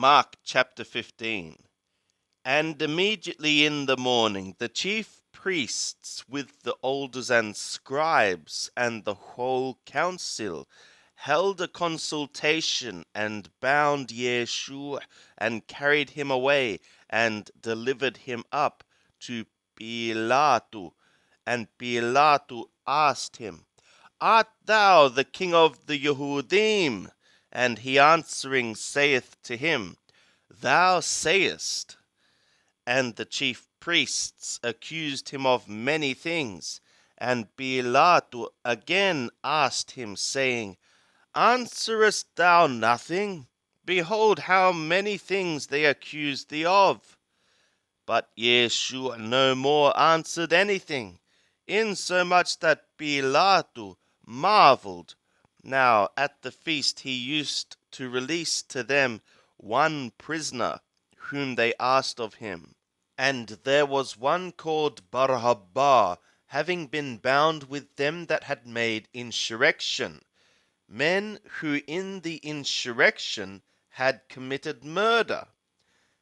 Mark chapter 15. And immediately in the morning the chief priests with the elders and scribes and the whole council held a consultation and bound Yeshua and carried him away and delivered him up to Pilate. And Pilate asked him, Art thou the king of the Yehudim? And he answering saith to him, Thou sayest. And the chief priests accused him of many things. And Pilate again asked him, saying, Answerest thou nothing? Behold, how many things they accuse thee of. But Yeshua no more answered anything, insomuch that Pilate marveled. Now at the feast he used to release to them one prisoner, whom they asked of him. And there was one called Barabbas, having been bound with them that had made insurrection, men who in the insurrection had committed murder.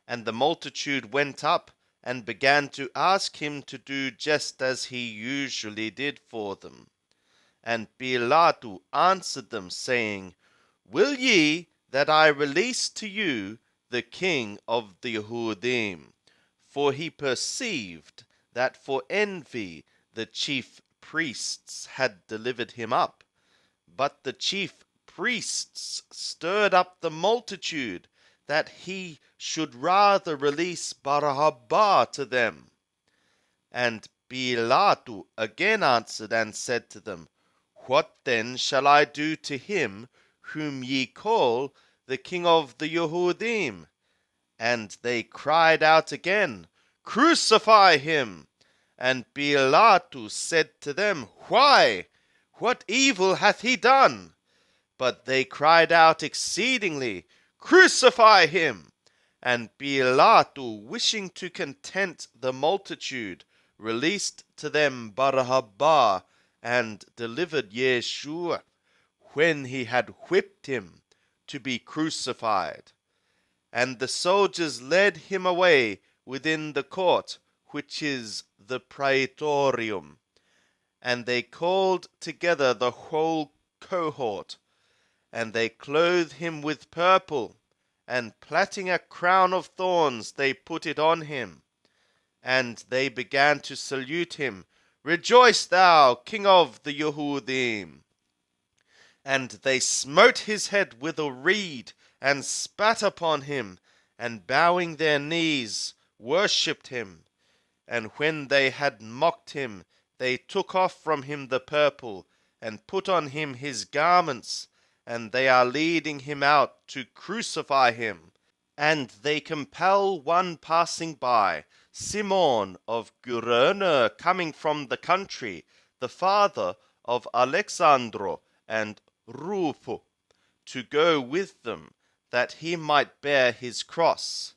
And the multitude went up and began to ask him to do just as he usually did for them. And Pilate answered them, saying, Will ye that I release to you the king of the Yehudim? For he perceived that for envy the chief priests had delivered him up. But the chief priests stirred up the multitude, that he should rather release Barabbas to them. And Pilate again answered and said to them, What then shall I do to him whom ye call the king of the Yehudim? And they cried out again, Crucify him! And Pilate said to them, Why? What evil hath he done? But they cried out exceedingly, Crucify him! And Pilate, wishing to content the multitude, released to them Barabbas, and delivered Yeshua, when he had whipped him, to be crucified. And the soldiers led him away within the court, which is the praetorium. And they called together the whole cohort, and they clothed him with purple, and plaiting a crown of thorns, they put it on him. And they began to salute him, Rejoice thou, King of the Yehudim! And they smote his head with a reed, and spat upon him, and bowing their knees, worshipped him. And when they had mocked him, they took off from him the purple, and put on him his garments, and they are leading him out to crucify him. And they compel one passing by, Simon of Gurene, coming from the country, the father of Alexandro and Rufo, to go with them, that he might bear his cross.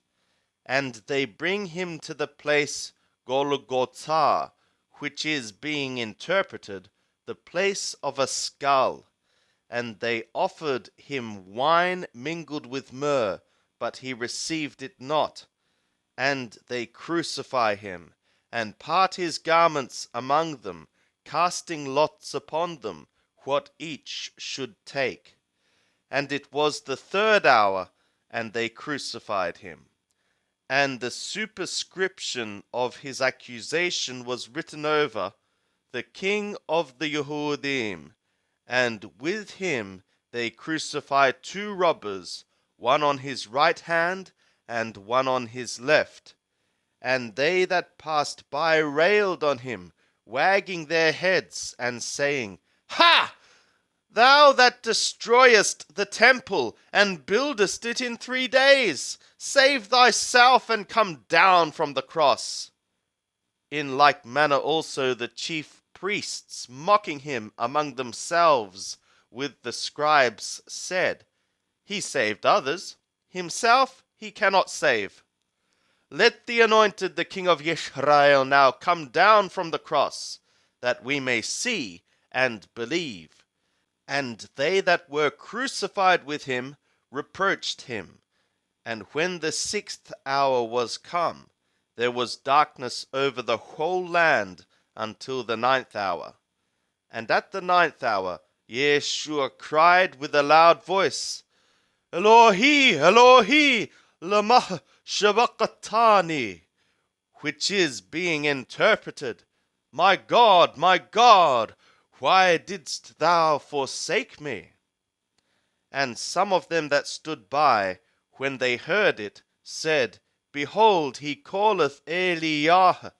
And they bring him to the place Golgotha, which is, being interpreted, the place of a skull. And they offered him wine mingled with myrrh, but he received it not. And they crucify him, and part his garments among them, casting lots upon them, what each should take. And it was the 3rd hour, and they crucified him. And the superscription of his accusation was written over, The King of the Yehudim. And with him they crucified 2 robbers, one on his right hand, and one on his left. And they that passed by railed on him, wagging their heads, and saying, Ha! Thou that destroyest the temple, and buildest it in 3 days, save thyself, and come down from the cross. In like manner also the chief priests, mocking him among themselves with the scribes, said, He saved others, himself he cannot save. Let the anointed, the King of Israel, now come down from the cross, that we may see and believe. And they that were crucified with him reproached him. And when the 6th hour was come, there was darkness over the whole land until the 9th hour. And at the 9th hour Yeshua cried with a loud voice, Elohi, Elohi, lama sabachthani, which is being interpreted, my God, why didst thou forsake me? And some of them that stood by, when they heard it, said, Behold, he calleth Eliah.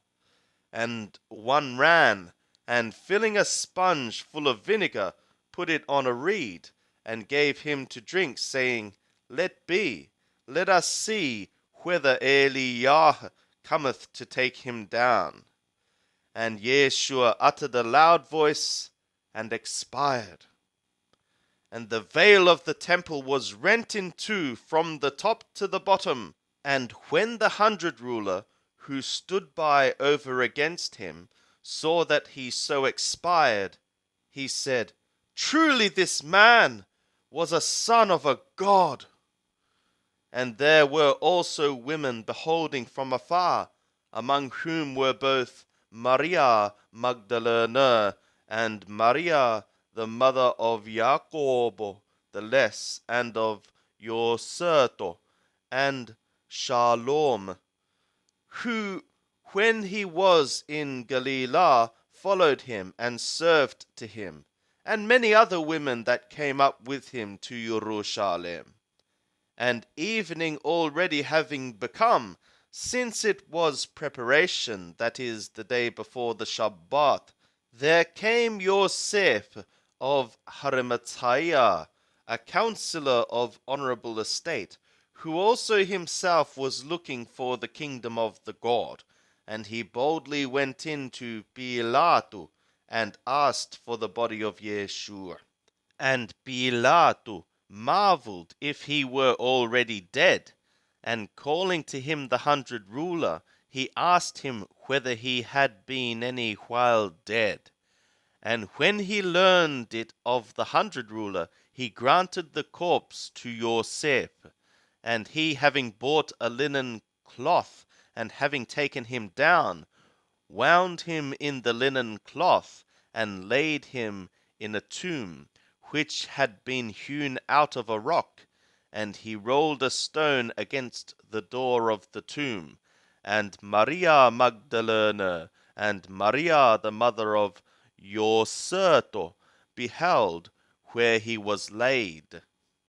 And one ran, and filling a sponge full of vinegar, put it on a reed, and gave him to drink, saying, Let be, let us see whether Eliah cometh to take him down. And Yeshua uttered a loud voice, and expired. And the veil of the temple was rent in two from the top to the bottom. And when the 100 ruler, who stood by over against him, saw that he so expired, he said, Truly this man was a son of a god. And there were also women beholding from afar, among whom were both Maria Magdalene and Maria the mother of Jacobo the Less, and of Yoseto, and Shalom, who, when he was in Galilee, followed him and served to him, and many other women that came up with him to Jerusalem. And evening already having become, since it was preparation, that is, the day before the Shabbat, there came Yosef of Arimathea, a counselor of honorable estate, who also himself was looking for the kingdom of the God. And he boldly went in to Pilate, and asked for the body of Yeshua. And Pilate marveled if he were already dead, and calling to him the 100 ruler, he asked him whether he had been any while dead. And when he learned it of the 100 ruler, he granted the corpse to Yosef. And he, having bought a linen cloth, and having taken him down, wound him in the linen cloth, and laid him in a tomb, which had been hewn out of a rock. And he rolled a stone against the door of the tomb. And Maria Magdalene and Maria the mother of Yoseto beheld where he was laid.